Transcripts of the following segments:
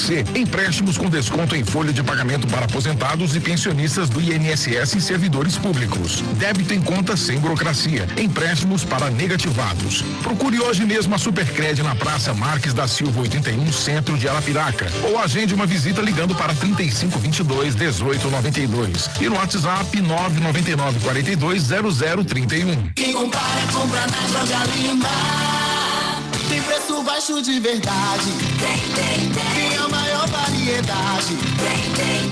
BC, empréstimos com desconto em folha de pagamento para aposentados e pensionistas do INSS e servidores públicos. Débito em conta sem burocracia. Empréstimos para negativados. Procure hoje mesmo a Supercred na Praça Marques da Silva 81, Centro de Arapiraca, ou agende uma visita ligando para 3522-1892 e no WhatsApp 999-420031. Quem compara, compra na Droga Lima. Tem preço baixo de verdade. Tem a maior variedade.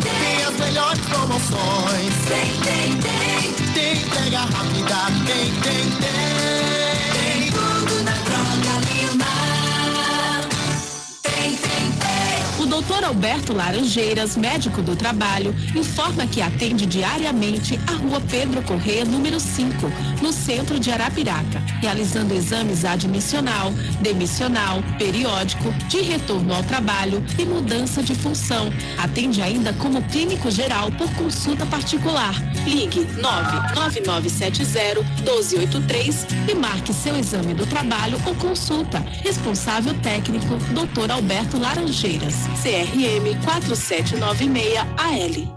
Tem as melhores promoções. Tem entrega rápida. Tem tudo na Droga Lima. O Dr. Alberto Laranjeiras, médico do trabalho, informa que atende diariamente a Rua Pedro Corrêa, número 5, no centro de Arapiraca, realizando exames admissional, demissional, periódico, de retorno ao trabalho e mudança de função. Atende ainda como clínico geral por consulta particular. Ligue 99970-1283 e marque seu exame do trabalho ou consulta. Responsável técnico, Dr. Alberto Laranjeiras. CRM 4796AL.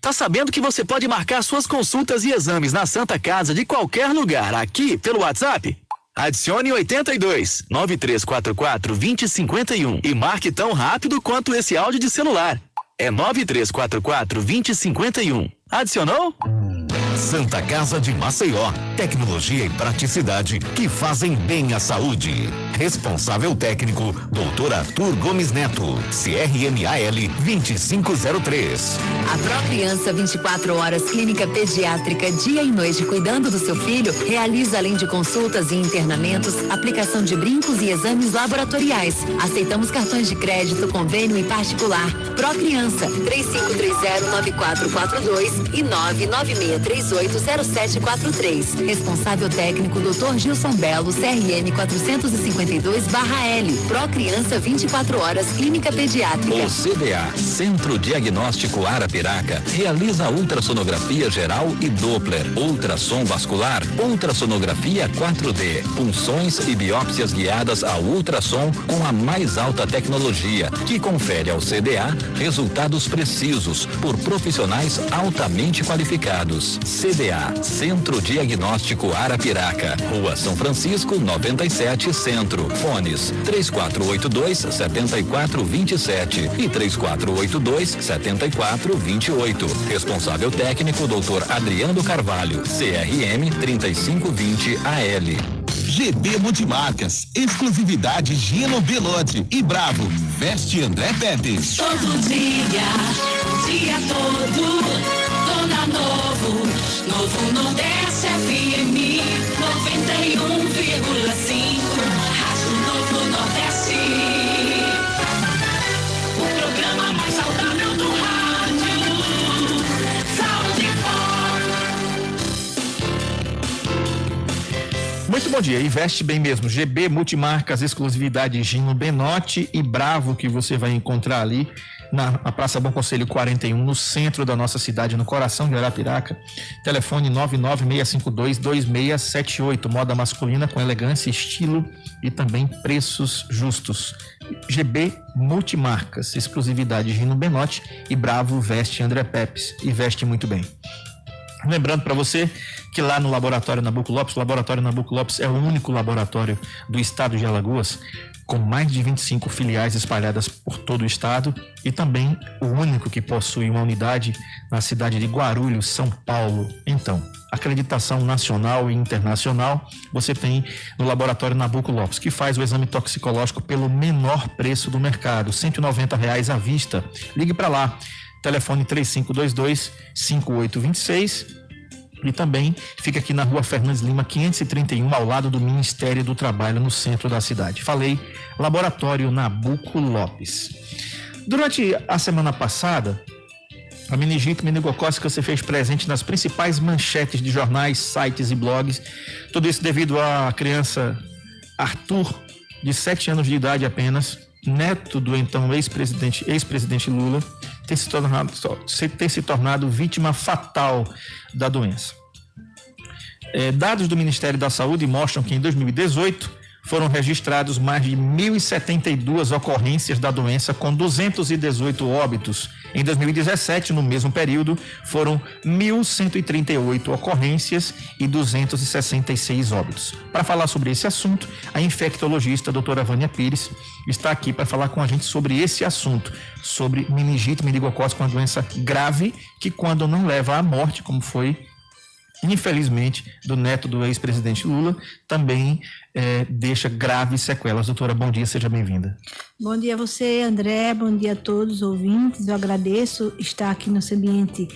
Tá sabendo que você pode marcar suas consultas e exames na Santa Casa de qualquer lugar, aqui pelo WhatsApp? Adicione 82 9344 2051 e marque tão rápido quanto esse áudio de celular. É 9344 2051. Adicionou? Santa Casa de Maceió, tecnologia e praticidade que fazem bem à saúde. Responsável técnico, Dr. Arthur Gomes Neto, CRMAL 2503. A Procriança 24 horas, clínica pediátrica, dia e noite cuidando do seu filho, realiza além de consultas e internamentos, aplicação de brincos e exames laboratoriais. Aceitamos cartões de crédito, convênio e particular. Procriança 3530-9442 e 996380743. Responsável técnico, Dr. Gilson Belo, CRM 452/L. Procriança 24 horas, clínica pediátrica. O CDA, Centro Diagnóstico Arapiraca, realiza ultrassonografia geral e Doppler, ultrassom vascular, ultrassonografia 4D, punções e biópsias guiadas ao ultrassom com a mais alta tecnologia, que confere ao CDA resultados precisos por profissionais altamente qualificados. CDA, Centro Diagnóstico Arapiraca, Rua São Francisco, 97, Centro. Fones 3482-7427 e 3482-7428. Responsável técnico, Dr. Adriano Carvalho, CRM 3520AL. GB Multimarcas, exclusividade Gino Belotti e Bravo, veste André Pepes. Todo dia, o dia todo, Dona Novo, Novo Nordeste FM 91,5, Rádio Novo Nordeste. O programa mais saudável do rádio, Saúde e Muito bom dia, e veste bem mesmo. GB Multimarcas, exclusividade Gino Benotti e Bravo, que você vai encontrar ali na Praça Bom Conselho 41, no centro da nossa cidade, no coração de Arapiraca. Telefone 996522678. Moda masculina com elegância, estilo e também preços justos. GB Multimarcas, exclusividade Gino Benotti e Bravo veste André Pepes e veste muito bem. Lembrando para você que lá no Laboratório Nabuco Lopes, o Laboratório Nabuco Lopes é o único laboratório do estado de Alagoas com mais de 25 filiais espalhadas por todo o estado e também o único que possui uma unidade na cidade de Guarulhos, São Paulo. Então, acreditação nacional e internacional você tem no Laboratório Nabuco Lopes, que faz o exame toxicológico pelo menor preço do mercado, R$190 à vista. Ligue para lá. Telefone 3522-5826 e também fica aqui na Rua Fernandes Lima 531, ao lado do Ministério do Trabalho, no centro da cidade. Falei, Laboratório Nabuco Lopes. Durante a semana passada, a meningite meningocócica se fez presente nas principais manchetes de jornais, sites e blogs. Tudo isso devido à criança Arthur, de 7 anos de idade apenas, neto do então ex-presidente Lula, ter se tornado vítima fatal da doença. Dados do Ministério da Saúde mostram que em 2018 foram registrados mais de 1.072 ocorrências da doença, com 218 óbitos. Em 2017, no mesmo período, foram 1.138 ocorrências e 266 óbitos. Para falar sobre esse assunto, a infectologista doutora Vânia Pires está aqui para falar com a gente sobre esse assunto, sobre meningite meningocócica, uma doença grave que, quando não leva à morte, como foi, infelizmente, do neto do ex-presidente Lula, também deixa graves sequelas. Doutora, bom dia, seja bem-vinda. Bom dia a você, André, bom dia a todos os ouvintes. Eu agradeço estar aqui nesse ambiente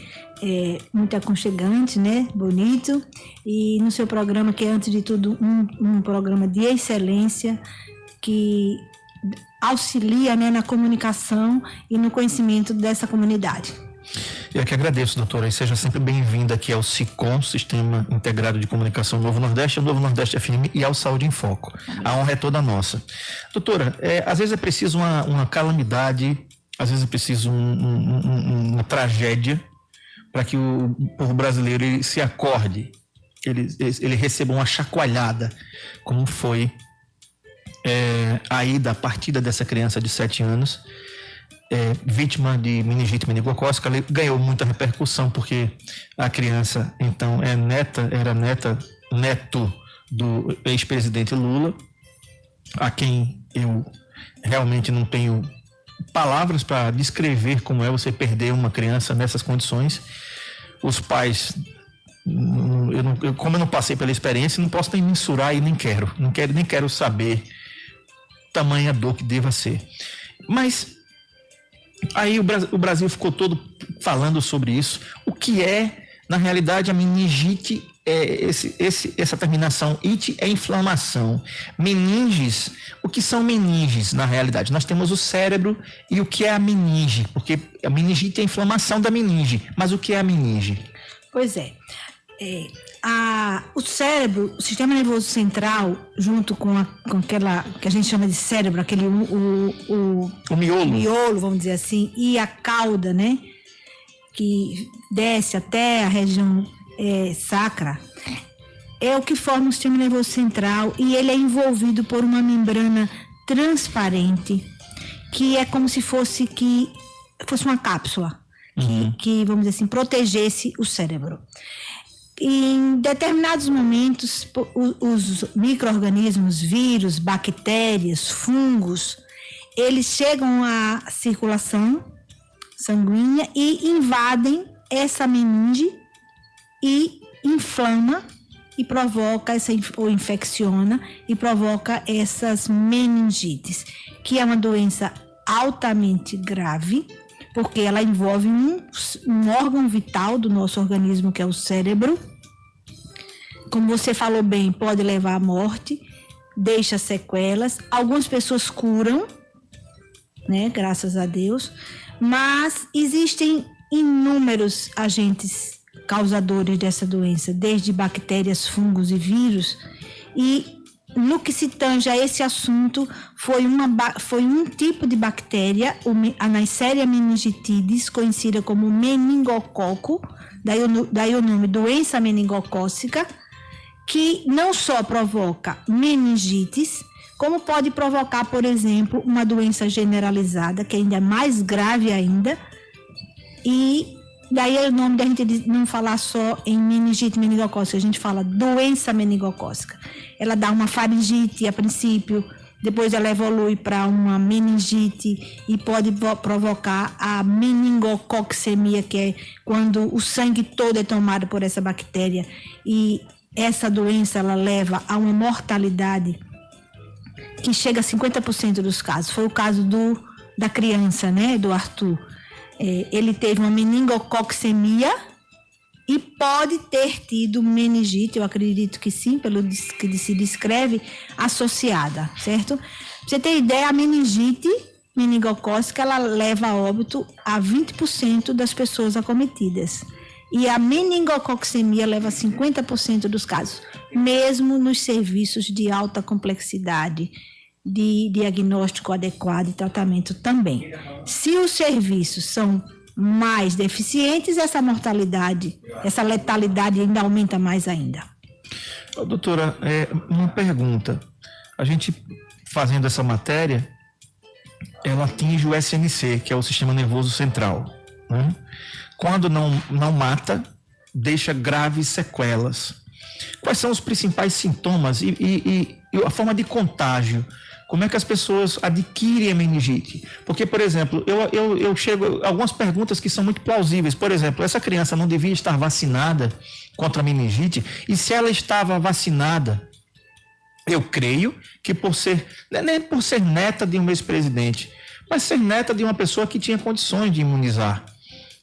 muito aconchegante, né? Bonito, e no seu programa, que é, antes de tudo, um programa de excelência, que auxilia, né, na comunicação e no conhecimento dessa comunidade. Eu que agradeço, doutora, e seja sempre bem-vinda aqui ao SICOM, Sistema Integrado de Comunicação Novo Nordeste, ao Novo Nordeste FM e ao Saúde em Foco. A honra é toda nossa. Doutora, às vezes é preciso uma calamidade, às vezes é preciso uma tragédia para que o povo brasileiro ele se acorde, ele receba uma chacoalhada, como foi a partida dessa criança de 7 anos, vítima de meningite meningocócica. Ganhou muita repercussão porque a criança, então, era neto do ex-presidente Lula, a quem eu realmente não tenho palavras para descrever como é você perder uma criança nessas condições. Os pais, como eu não passei pela experiência, não posso nem mensurar e nem quero saber tamanha dor que deva ser. Mas aí o Brasil ficou todo falando sobre isso. O que é, na realidade, a meningite? Essa terminação it é inflamação. Meninges, o que são meninges na realidade? Nós temos o cérebro e o que é a meninge? Porque a meningite é a inflamação da meninge, mas o que é a meninge? Pois é. O cérebro, o sistema nervoso central, junto com aquela que a gente chama de cérebro, aquele o miolo, vamos dizer assim, e a cauda, né, que desce até a região sacra, é o que forma o sistema nervoso central, e ele é envolvido por uma membrana transparente, que é como se fosse uma cápsula, que, vamos dizer assim, protegesse o cérebro. Em determinados momentos, os micro-organismos, vírus, bactérias, fungos, eles chegam à circulação sanguínea e invadem essa meninge e inflama e provoca ou infecciona e provoca essas meningites, que é uma doença altamente grave, porque ela envolve um órgão vital do nosso organismo, que é o cérebro. Como você falou bem, pode levar à morte, deixa sequelas. Algumas pessoas curam, né, graças a Deus, mas existem inúmeros agentes causadores dessa doença, desde bactérias, fungos e vírus, e no que se tange a esse assunto, foi um tipo de bactéria, a Neisseria meningitidis, conhecida como meningococo, daí o nome doença meningocócica, que não só provoca meningites, como pode provocar, por exemplo, uma doença generalizada, que ainda é mais grave ainda, e daí é o nome da gente não falar só em meningite meningocócica, a gente fala doença meningocócica. Ela dá uma faringite a princípio, depois ela evolui para uma meningite e pode provocar a meningococcemia, que é quando o sangue todo é tomado por essa bactéria, e essa doença ela leva a uma mortalidade que chega a 50% dos casos. Foi o caso da criança, né, do Arthur. Ele teve uma meningococcemia e pode ter tido meningite, eu acredito que sim, pelo que se descreve, associada, certo? Pra você ter ideia, a meningite meningocócica, ela leva a óbito a 20% das pessoas acometidas. E a meningococcemia leva a 50% dos casos, mesmo nos serviços de alta complexidade, de diagnóstico adequado e tratamento também. Se os serviços são mais deficientes, essa mortalidade, essa letalidade ainda aumenta mais ainda. Doutora, uma pergunta. a gente fazendo essa matéria, ela atinge o SNC, que é o Sistema Nervoso Central, né? Quando não mata, deixa graves sequelas. Quais são os principais sintomas e a forma de contágio? Como é que as pessoas adquirem a meningite? Porque, por exemplo, eu chego a algumas perguntas que são muito plausíveis. Por exemplo, essa criança não devia estar vacinada contra a meningite? E se ela estava vacinada, eu creio que por ser, nem por ser neta de um ex-presidente, mas ser neta de uma pessoa que tinha condições de imunizar,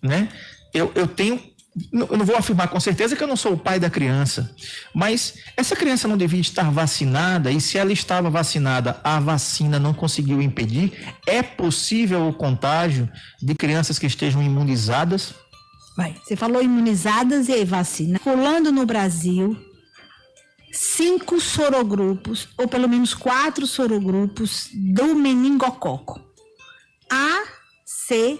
né? Eu não vou afirmar com certeza que eu não sou o pai da criança, mas essa criança não devia estar vacinada, e se ela estava vacinada, a vacina não conseguiu impedir. É possível o contágio de crianças que estejam imunizadas? Você falou imunizadas e vacina. Rolando no Brasil 5 sorogrupos, ou pelo menos 4 sorogrupos do meningococo. A, C,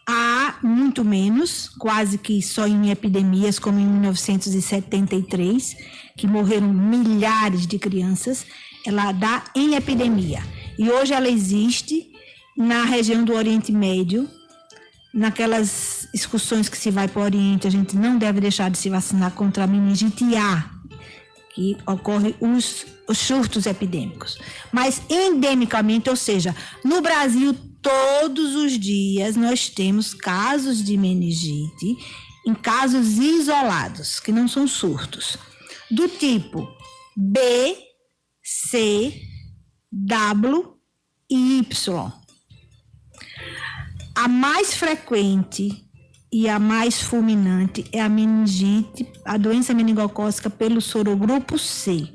A, muito menos, quase que só em epidemias, como em 1973, que morreram milhares de crianças. Ela dá em epidemia. E hoje ela existe na região do Oriente Médio. Naquelas excursões que se vai para o Oriente, a gente não deve deixar de se vacinar contra a meningite A, que ocorre os surtos epidêmicos. Mas endemicamente, ou seja, no Brasil, todos os dias nós temos casos de meningite em casos isolados, que não são surtos, do tipo B, C, W e Y. A mais frequente e a mais fulminante é a meningite, a doença meningocócica pelo sorogrupo C.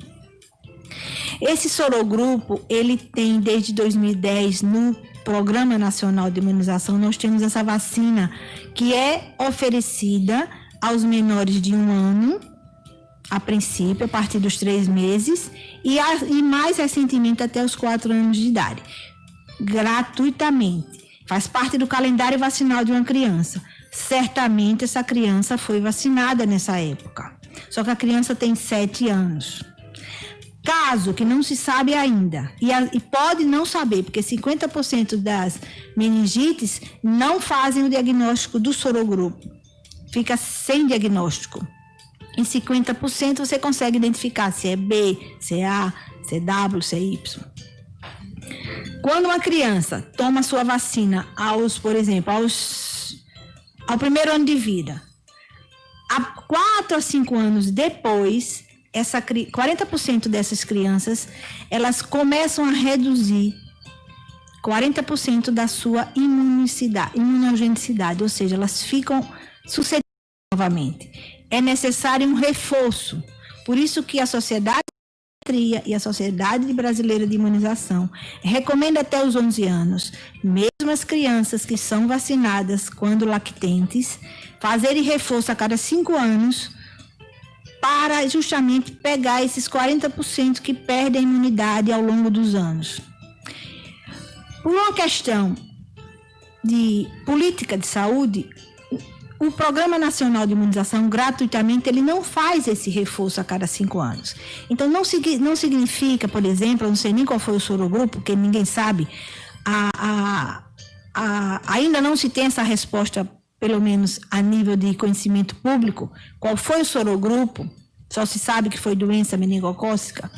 Esse sorogrupo, ele tem desde 2010 no Programa Nacional de Imunização, nós temos essa vacina que é oferecida aos menores de 1 ano, a princípio, a partir dos 3 meses, e mais recentemente até os 4 anos de idade, gratuitamente. Faz parte do calendário vacinal de uma criança. Certamente essa criança foi vacinada nessa época. Só que a criança tem 7 anos. Caso que não se sabe ainda, e pode não saber, porque 50% das meningites não fazem o diagnóstico do sorogrupo. Fica sem diagnóstico. Em 50% você consegue identificar se é B, se é A, se é W, se é Y. Quando uma criança toma sua vacina por exemplo, ao primeiro ano de vida, há 4 a 5 anos depois, 40% dessas crianças, elas começam a reduzir 40% da sua imunogenicidade, ou seja, elas ficam suscetíveis novamente. É necessário um reforço. Por isso que a Sociedade e a Sociedade Brasileira de Imunização recomenda até os 11 anos, mesmo as crianças que são vacinadas quando lactentes, fazerem reforço a cada 5 anos para justamente pegar esses 40% que perdem a imunidade ao longo dos anos. Por uma questão de política de saúde, o Programa Nacional de Imunização, gratuitamente, ele não faz esse reforço a cada 5 anos. Então, não significa, por exemplo, eu não sei nem qual foi o sorogrupo, porque ninguém sabe, ainda não se tem essa resposta, pelo menos a nível de conhecimento público, qual foi o sorogrupo, só se sabe que foi doença meningocócica.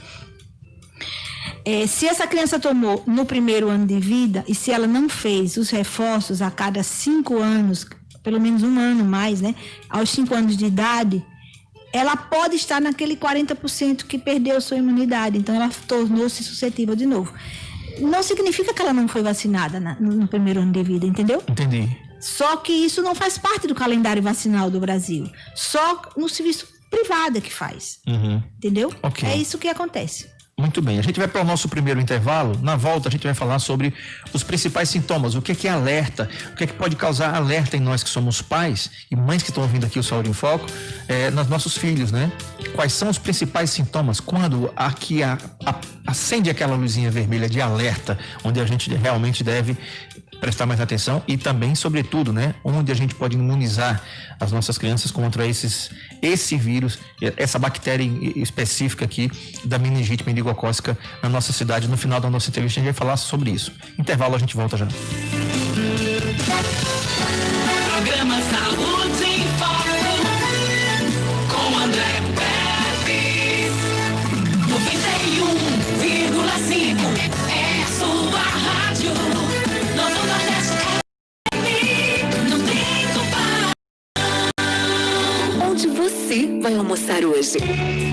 Se essa criança tomou no primeiro ano de vida, e se ela não fez os reforços a cada 5 anos, pelo menos 1 ano mais, né? Aos 5 anos de idade, ela pode estar naquele 40% que perdeu sua imunidade. Então, ela tornou-se suscetível de novo. Não significa que ela não foi vacinada no primeiro ano de vida, entendeu? Entendi. Só que isso não faz parte do calendário vacinal do Brasil. Só no serviço privado que faz. Entendeu? Okay. É isso que acontece. Muito bem, a gente vai para o nosso primeiro intervalo. Na volta a gente vai falar sobre os principais sintomas, o que é alerta, o que é que pode causar alerta em nós que somos pais e mães que estão ouvindo aqui o Saúde em Foco, nos nossos filhos, né? Quais são os principais sintomas quando aqui acende aquela luzinha vermelha de alerta, onde a gente realmente deve prestar mais atenção e também, sobretudo, né, onde a gente pode imunizar as nossas crianças contra esse vírus, essa bactéria específica aqui da meningite meningocócica na nossa cidade. No final da nossa entrevista a gente vai falar sobre isso. Intervalo, a gente volta já. Programa Saúde em Foco com André Pepe. 91,5 é sua rádio. Novo Nordeste não tem comparação. Onde você vai almoçar hoje?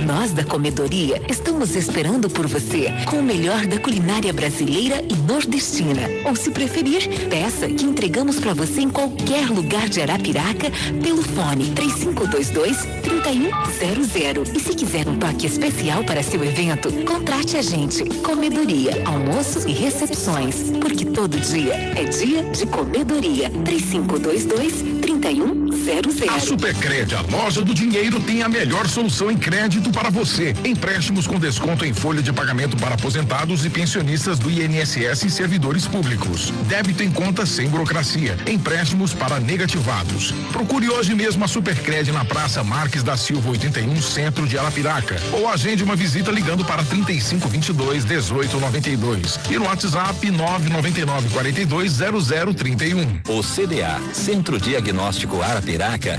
Nós da Comedoria estamos esperando por você com o melhor da culinária brasileira e nordestina. Ou se preferir, peça que entregamos para você em qualquer lugar de Arapiraca pelo fone 3522-3100. E se quiser um toque especial para seu evento, contrate a gente. Comedoria, almoços e recepções. Porque todo dia é dia de Comedoria. 3522-3100. A Supercred, a loja do dinheiro, tem a melhor solução em crédito para você. Empréstimos com desconto em folha de pagamento para aposentados e pensionistas do INSS e servidores públicos. Débito em conta sem burocracia. Empréstimos para negativados. Procure hoje mesmo a Supercred na Praça Marques da Silva 81, centro de Arapiraca. Ou agende uma visita ligando para 3522-1892. E no WhatsApp 999-420031. O CDA, Centro Diagnóstico Arapiraca,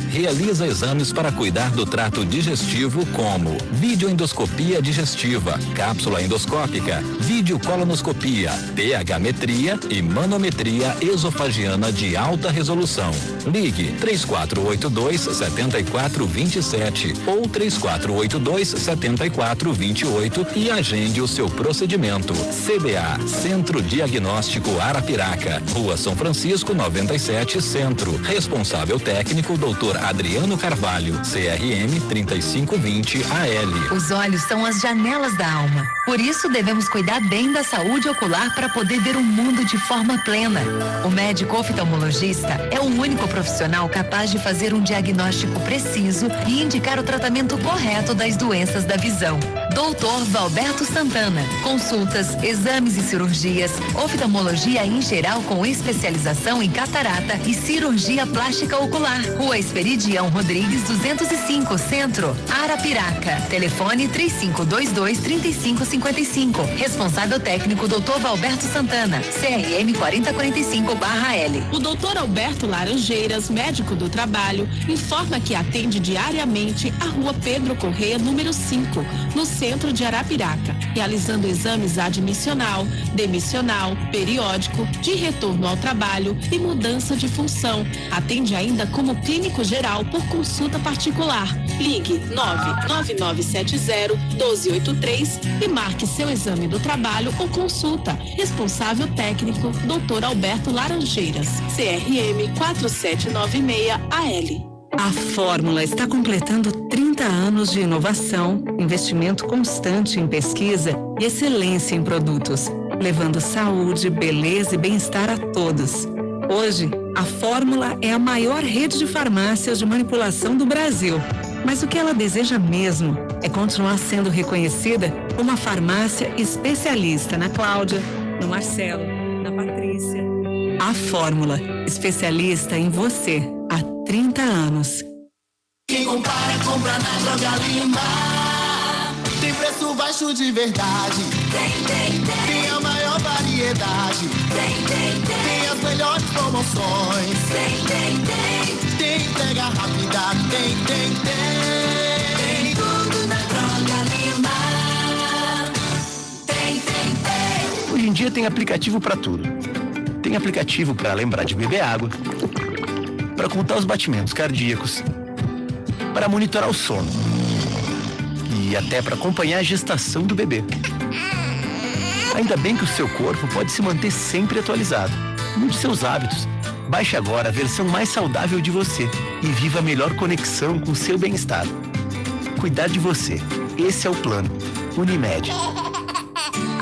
realiza exames para cuidar do trato digestivo como videoendoscopia digestiva, cápsula endoscópica, videocolonoscopia, pH-metria e manometria esofagiana de alta resolução. Ligue 3482-7427 ou 3482-7428 e agende o seu procedimento. CDA, Centro Diagnóstico Arapiraca, Rua São Francisco 97, Centro. Responsável técnico Dr. Adriano Carvalho, CRM 3520 AL. Os olhos são as janelas da alma. Por isso devemos cuidar bem da saúde ocular para poder ver o mundo de forma plena. O médico oftalmologista é o único profissional capaz de fazer um diagnóstico preciso e indicar o tratamento correto das doenças da visão. Dr. Valberto Santana. Consultas, exames e cirurgias, oftalmologia em geral com especialização em catarata e cirurgia plástica ocular. Rua Esperidião Rodrigues 205, Centro, Arapiraca. Telefone 3522-3555. Responsável técnico Dr. Valberto Santana. CRM 4045/L. O Dr. Alberto Laranjeiras, médico do trabalho, informa que atende diariamente a Rua Pedro Corrêa, número 5, no centro de Arapiraca, realizando exames admissional, demissional, periódico, de retorno ao trabalho e mudança de função. Atende ainda como clínico geral por consulta particular. Ligue 99970-1283 e marque seu exame do trabalho ou consulta. Responsável técnico Dr. Alberto Laranjeiras, CRM 4796-AL. A Fórmula está completando 30 anos de inovação, investimento constante em pesquisa e excelência em produtos, levando saúde, beleza e bem-estar a todos. Hoje, a Fórmula é a maior rede de farmácias de manipulação do Brasil. Mas o que ela deseja mesmo é continuar sendo reconhecida como uma farmácia especialista na Cláudia, no Marcelo, na Patrícia. A Fórmula, especialista em você há 30 anos. Quem compara, compra na Droga Lima. Tem preço baixo de verdade. Tem a maior variedade. Tem as melhores promoções. Tem entrega rápida. Tem tudo na Droga Lima. Tem. Hoje em dia tem aplicativo para tudo. Tem aplicativo para lembrar de beber água, para contar os batimentos cardíacos, para monitorar o sono e até para acompanhar a gestação do bebê. Ainda bem que o seu corpo pode se manter sempre atualizado. Mude seus hábitos. Baixe agora a versão mais saudável de você e viva a melhor conexão com o seu bem-estar. Cuidar de você. Esse é o plano. Unimed.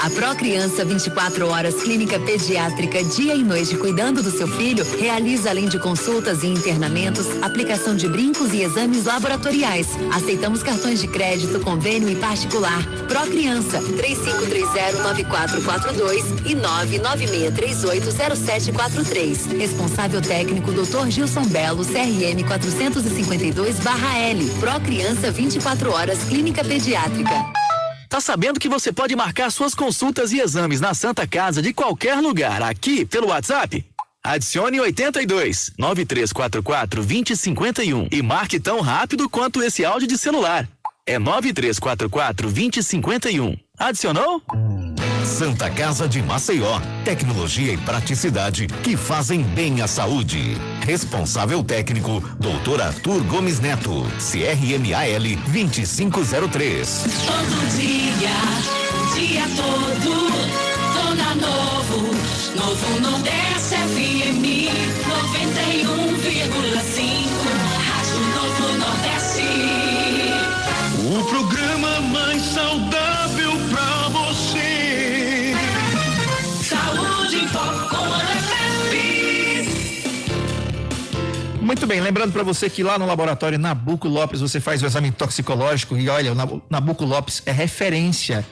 A Procriança 24 horas clínica pediátrica dia e noite cuidando do seu filho realiza além de consultas e internamentos, aplicação de brincos e exames laboratoriais. Aceitamos cartões de crédito, convênio e particular. Procriança 3530-9442 e 996380743. Responsável técnico Dr. Gilson Belo, CRM 452/L. Procriança 24 horas clínica pediátrica. Tá sabendo que você pode marcar suas consultas e exames na Santa Casa de qualquer lugar, aqui pelo WhatsApp? Adicione 82 9344 2051 e marque tão rápido quanto esse áudio de celular. É 9344 2051. Adicionou? Santa Casa de Maceió, tecnologia e praticidade que fazem bem à saúde. Responsável técnico, Dr. Arthur Gomes Neto, CRMAL 2503. Todo dia, o dia todo, tô na Novo Nordeste FM 91,5, Rádio Novo Nordeste. O programa mais saudável pra você. Saúde em Foco com André Pepes. Muito bem, lembrando para você que lá no laboratório Nabuco Lopes você faz o exame toxicológico e olha, o Nabuco Lopes é referência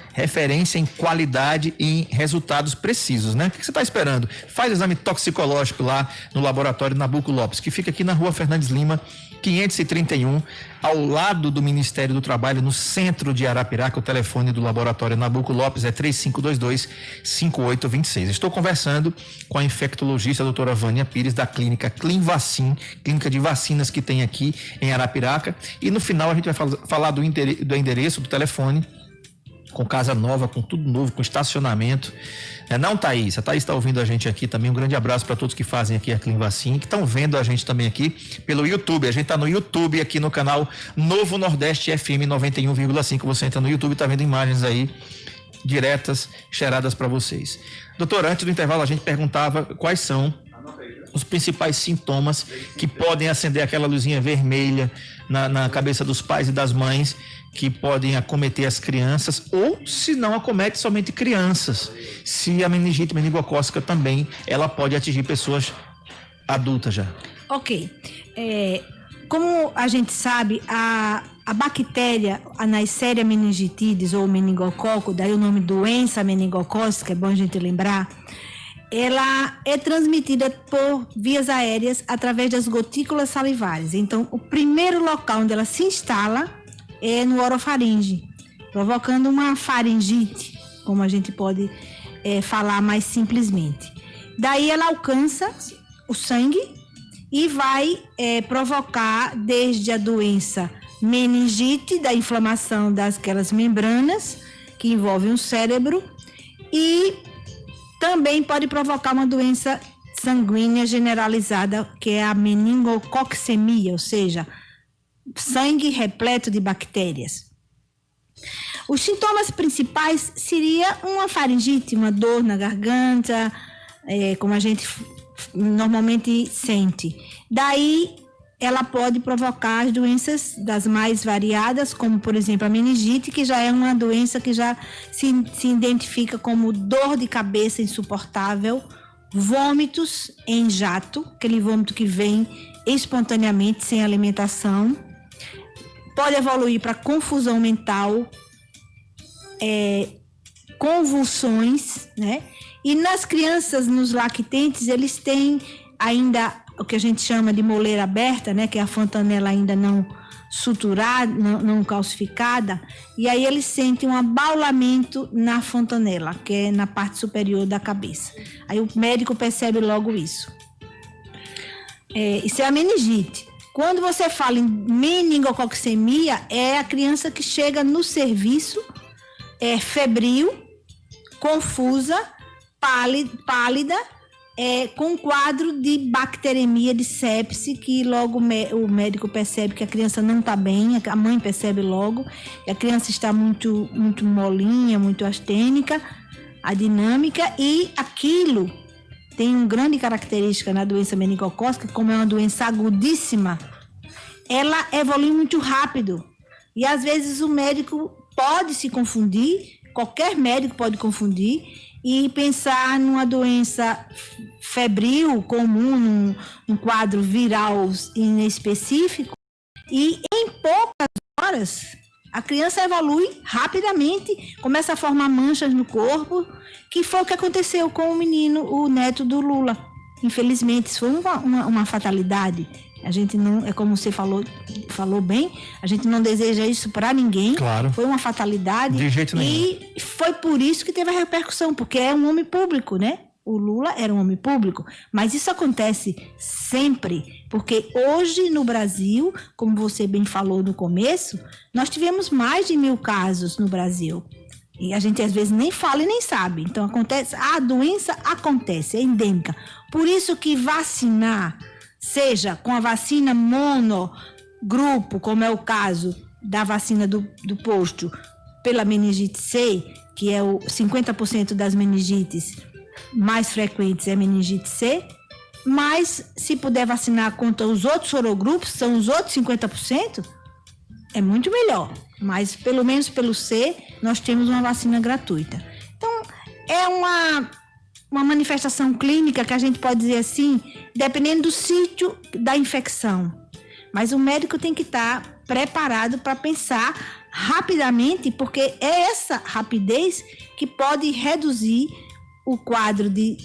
em qualidade e em resultados precisos, né? O que você está esperando? Faz o exame toxicológico lá no laboratório Nabuco Lopes, que fica aqui na Rua Fernandes Lima, 531, ao lado do Ministério do Trabalho, no centro de Arapiraca. O telefone do laboratório Nabuco Lopes é 3522-5826. Estou conversando com a infectologista a doutora Vânia Pires, da clínica Clinvacin, clínica de vacinas que tem aqui em Arapiraca. E no final a gente vai falar do endereço, do telefone, com casa nova, com tudo novo, com estacionamento. Não, Thaís? A Thaís está ouvindo a gente aqui também. Um grande abraço para todos que fazem aqui a Clinvacin, que estão vendo a gente também aqui pelo YouTube. A gente está no YouTube aqui no canal Novo Nordeste FM 91,5. Você entra no YouTube e está vendo imagens aí diretas, cheiradas para vocês. Doutor, antes do intervalo a gente perguntava quais são os principais sintomas que podem acender aquela luzinha vermelha na cabeça dos pais e das mães, que podem acometer as crianças, ou se não acomete somente crianças, se a meningite meningocócica também, ela pode atingir pessoas adultas já. Ok. Como a gente sabe, a bactéria, a Neisseria meningitidis ou meningococo, daí o nome doença meningocócica, é bom a gente lembrar, ela é transmitida por vias aéreas através das gotículas salivares. Então, o primeiro local onde ela se instala é no orofaringe, provocando uma faringite, como a gente pode falar mais simplesmente. Daí ela alcança o sangue e vai provocar desde a doença meningite, da inflamação daquelas membranas que envolvem o cérebro, e também pode provocar uma doença sanguínea generalizada, que é a meningococcemia, ou seja, sangue repleto de bactérias. Os sintomas principais seria uma faringite, uma dor na garganta, como a gente normalmente sente. Daí ela pode provocar as doenças das mais variadas, como por exemplo a meningite, que já é uma doença que já se identifica como dor de cabeça insuportável, vômitos em jato, aquele vômito que vem espontaneamente, sem alimentação. Pode evoluir para confusão mental, convulsões, né? E nas crianças, nos lactentes, eles têm ainda o que a gente chama de moleira aberta, né? Que é a fontanela ainda não suturada, não calcificada. E aí eles sentem um abaulamento na fontanela, que é na parte superior da cabeça. Aí o médico percebe logo isso. Isso é a meningite. Quando você fala em meningococcemia, é a criança que chega no serviço febril, confusa, pálida, com quadro de bacteremia, de sepse, que logo o médico percebe que a criança não está bem, a mãe percebe logo, que a criança está muito, muito molinha, muito astênica, adinâmica, e aquilo tem uma grande característica na doença meningocócica, como é uma doença agudíssima, ela evolui muito rápido. E às vezes o médico pode se confundir, qualquer médico pode confundir e pensar numa doença febril comum, num quadro viral inespecífico, e em poucas horas a criança evolui rapidamente, começa a formar manchas no corpo, que foi o que aconteceu com o menino, o neto do Lula. Infelizmente, isso foi uma fatalidade. A gente não, é como você falou bem, a gente não deseja isso para ninguém. Claro. Foi uma fatalidade. De jeito nenhum. E foi por isso que teve a repercussão, porque é um homem público, né? O Lula era um homem público, mas isso acontece sempre, porque hoje no Brasil, como você bem falou no começo, nós tivemos mais de 1.000 casos no Brasil. E a gente às vezes nem fala e nem sabe. Então acontece, a doença acontece, é endêmica. Por isso que vacinar, seja com a vacina monogrupo, como é o caso da vacina do posto pela meningite C, que é o 50% das meningites mais frequentes é meningite C, mas se puder vacinar contra os outros sorogrupos, são os outros 50%, é muito melhor. Mas pelo menos pelo C, nós temos uma vacina gratuita. Então, é uma manifestação clínica que a gente pode dizer assim, dependendo do sítio da infecção. Mas o médico tem que estar preparado para pensar rapidamente, porque é essa rapidez que pode reduzir o quadro de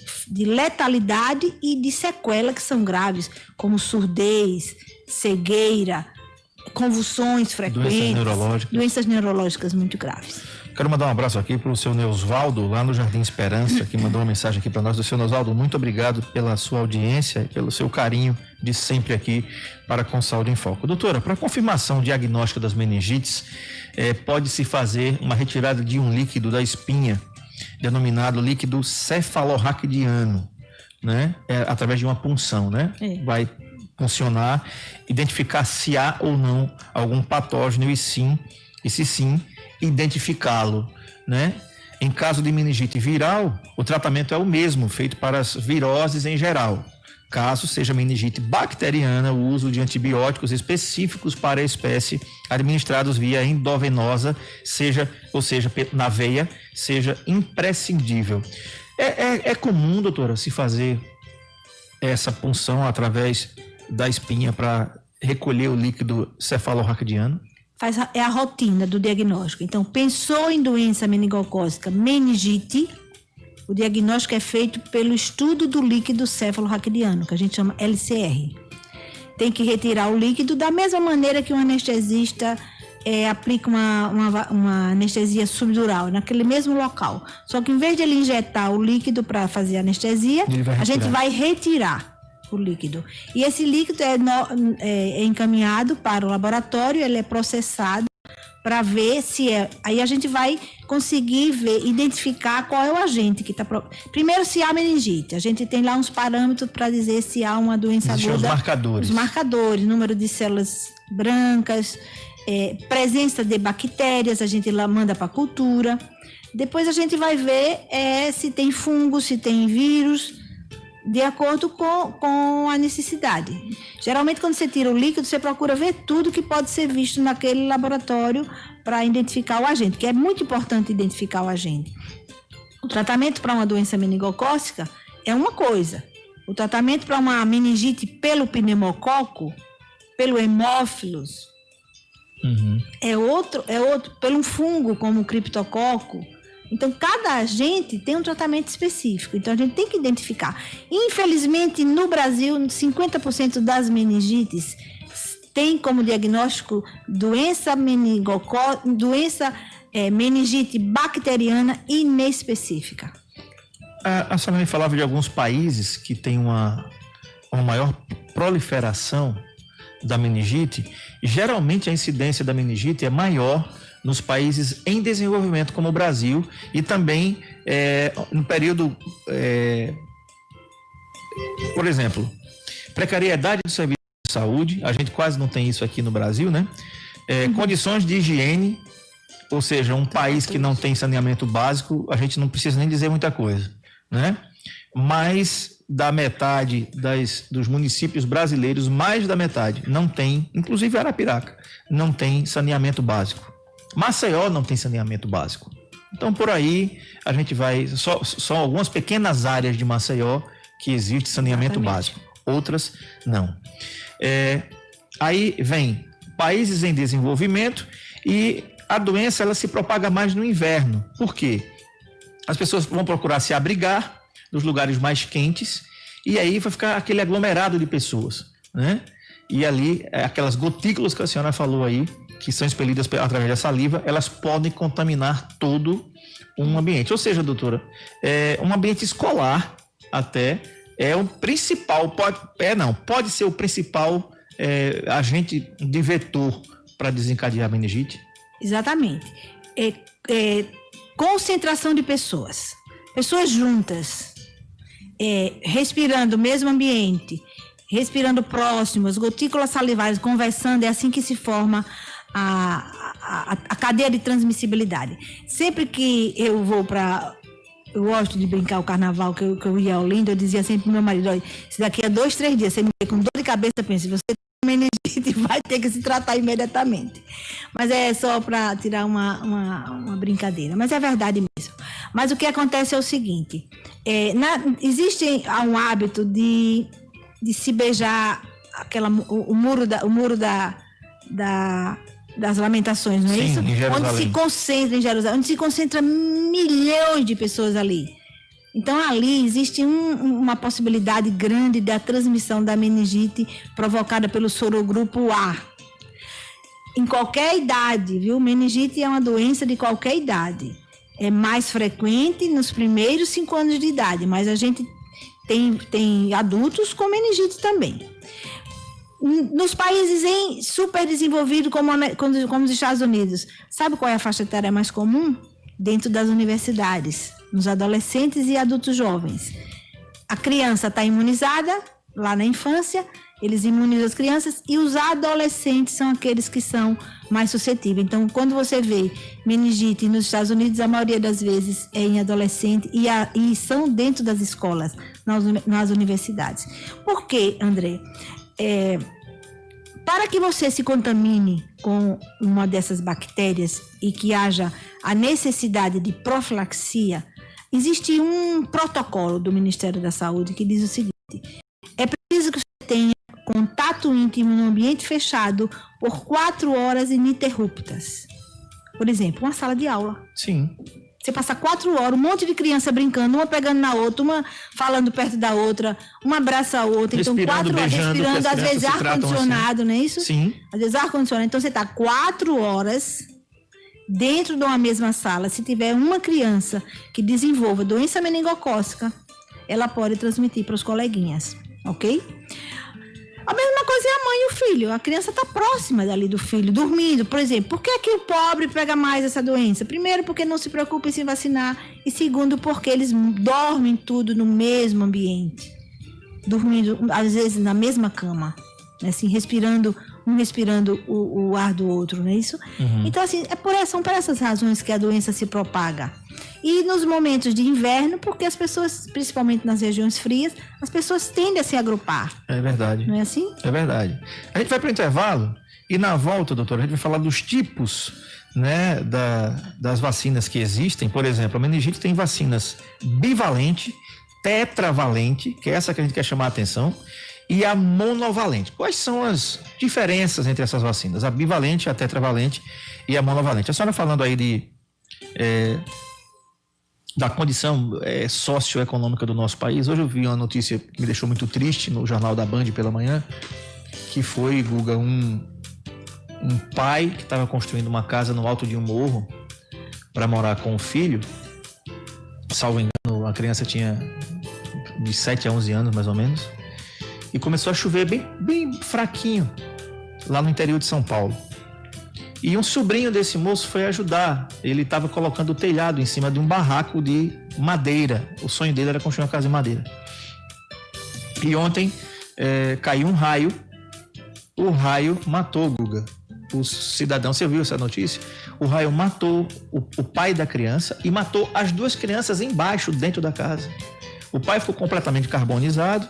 letalidade e de sequela que são graves, como surdez, cegueira, convulsões frequentes, doenças neurológicas muito graves. Quero mandar um abraço aqui para o seu Neusvaldo, lá no Jardim Esperança, que mandou uma mensagem aqui para nós. Do seu Neusvaldo, muito obrigado pela sua audiência e pelo seu carinho de sempre aqui para com Saúde em Foco. Doutora, para confirmação diagnóstica das meningites, pode-se fazer uma retirada de um líquido da espinha, denominado líquido cefalorraquidiano, né? Através de uma punção, né? Vai funcionar, identificar se há ou não algum patógeno e se sim, identificá-lo, né? Em caso de meningite viral, o tratamento é o mesmo, feito para as viroses em geral. Caso seja meningite bacteriana, o uso de antibióticos específicos para a espécie, administrados via endovenosa, seja na veia, seja imprescindível. É comum, doutora, se fazer essa punção através da espinha para recolher o líquido cefalorraquidiano? É a rotina do diagnóstico. Então, pensou em doença meningocócica, meningite, o diagnóstico é feito pelo estudo do líquido cefalorraquidiano, que a gente chama LCR. Tem que retirar o líquido da mesma maneira que um anestesista aplica uma anestesia subdural, naquele mesmo local. Só que em vez de ele injetar o líquido para fazer anestesia, a gente vai retirar o líquido. E esse líquido é encaminhado para o laboratório, ele é processado para ver se é. Aí a gente vai conseguir identificar qual é o agente que está. Primeiro, se há meningite. A gente tem lá uns parâmetros para dizer se há uma doença aguda. Os marcadores, número de células brancas, presença de bactérias, a gente lá manda para a cultura. Depois a gente vai ver se tem fungo, se tem vírus, de acordo com a necessidade. Geralmente, quando você tira o líquido, você procura ver tudo que pode ser visto naquele laboratório para identificar o agente, que é muito importante identificar o agente. O tratamento para uma doença meningocócica é uma coisa. O tratamento para uma meningite pelo pneumococo, pelo hemófilos, é outro, pelo fungo, como o criptococo. Então, cada agente tem um tratamento específico. Então, a gente tem que identificar. Infelizmente, no Brasil, 50% das meningites tem como diagnóstico doença meningite bacteriana inespecífica. A senhora me falava de alguns países que têm uma maior proliferação da meningite. E, geralmente, a incidência da meningite é maior nos países em desenvolvimento, como o Brasil, e também no período, por exemplo, precariedade do serviço de saúde, a gente quase não tem isso aqui no Brasil, né? Condições de higiene, ou seja, um país que não tem saneamento básico, a gente não precisa nem dizer muita coisa, né? Mais da metade dos municípios brasileiros, mais da metade, não tem, inclusive Arapiraca, não tem saneamento básico. Maceió não tem saneamento básico, Então, por aí, a gente vai... Só algumas pequenas áreas de Maceió que existe saneamento básico. Outras, não. Aí vem países em desenvolvimento e a doença ela se propaga mais no inverno. Por quê? As pessoas vão procurar se abrigar nos lugares mais quentes e aí vai ficar aquele aglomerado de pessoas, né? E ali, aquelas gotículas que a senhora falou aí, que são expelidas através da saliva, elas podem contaminar todo um ambiente. Ou seja, doutora, um ambiente escolar até é o principal, pode ser o principal agente de vetor para desencadear a meningite? Exatamente. Concentração de pessoas juntas, respirando o mesmo ambiente, respirando próximo, as gotículas salivares conversando, é assim que se forma a cadeia de transmissibilidade. Sempre que eu vou eu gosto de brincar o carnaval, que eu ia ao Lindo, eu dizia sempre pro meu marido, olha, se daqui a 2, 3 dias você me vê com dor de cabeça, pense, você tem meningite, vai ter que se tratar imediatamente. Mas é só para tirar uma brincadeira, mas é verdade mesmo. Mas o que acontece é o seguinte, existe um hábito de se beijar o muro das lamentações, não é isso? Onde se concentra em Jerusalém, onde se concentra milhões de pessoas ali. Então, ali existe uma possibilidade grande da transmissão da meningite provocada pelo sorogrupo A. Em qualquer idade, viu? Meningite é uma doença de qualquer idade. É mais frequente nos primeiros 5 anos de idade, mas a gente tem adultos com meningite também. Nos países super desenvolvidos, como os Estados Unidos, sabe qual é a faixa etária mais comum? Dentro das universidades, nos adolescentes e adultos jovens. A criança está imunizada lá na infância, eles imunizam as crianças e os adolescentes são aqueles que são mais suscetíveis. Então, quando você vê meningite nos Estados Unidos, a maioria das vezes é em adolescente e são dentro das escolas, nas universidades. Por quê, André? Para que você se contamine com uma dessas bactérias e que haja a necessidade de profilaxia, existe um protocolo do Ministério da Saúde que diz o seguinte: é preciso que você tenha contato íntimo no ambiente fechado por 4 horas ininterruptas. Por exemplo, uma sala de aula. Sim. Você passa 4 horas, um monte de criança brincando, uma pegando na outra, uma falando perto da outra, uma abraça a outra. Então, 4 horas respirando, às vezes ar-condicionado, assim. Não é isso? Sim. Às vezes ar-condicionado. Então, você está 4 horas dentro de uma mesma sala. Se tiver uma criança que desenvolva doença meningocócica, ela pode transmitir para os coleguinhas, ok? A mesma coisa é a mãe e o filho. A criança está próxima dali do filho, dormindo, por exemplo. Por que é que o pobre pega mais essa doença? Primeiro, porque não se preocupa em se vacinar. E segundo, porque eles dormem tudo no mesmo ambiente. Dormindo, às vezes, na mesma cama. Né? Assim, respirando o ar do outro, não é isso? Uhum. Então, assim, são por essas razões que a doença se propaga. E nos momentos de inverno, porque as pessoas, principalmente nas regiões frias, as pessoas tendem a se agrupar. É verdade. Não é assim? É verdade. A gente vai para o intervalo e na volta, doutora, a gente vai falar dos tipos, né, das vacinas que existem. Por exemplo, a meningite tem vacinas bivalente, tetravalente, que é essa que a gente quer chamar a atenção, e a monovalente. Quais são as diferenças entre essas vacinas? A bivalente, a tetravalente e a monovalente. A senhora falando aí da condição socioeconômica do nosso país. Hoje eu vi uma notícia que me deixou muito triste no Jornal da Band pela manhã, que foi, Guga, um pai que estava construindo uma casa no alto de um morro para morar com o filho. Salvo engano, a criança tinha de 7 a 11 anos, mais ou menos. E começou a chover bem fraquinho lá no interior de São Paulo. E um sobrinho desse moço foi ajudar. Ele estava colocando o telhado em cima de um barraco de madeira. O sonho dele era construir uma casa de madeira. E ontem caiu um raio. O raio matou, Guga, o cidadão. Você viu essa notícia? O raio matou o pai da criança e matou as 2 crianças embaixo, dentro da casa. O pai ficou completamente carbonizado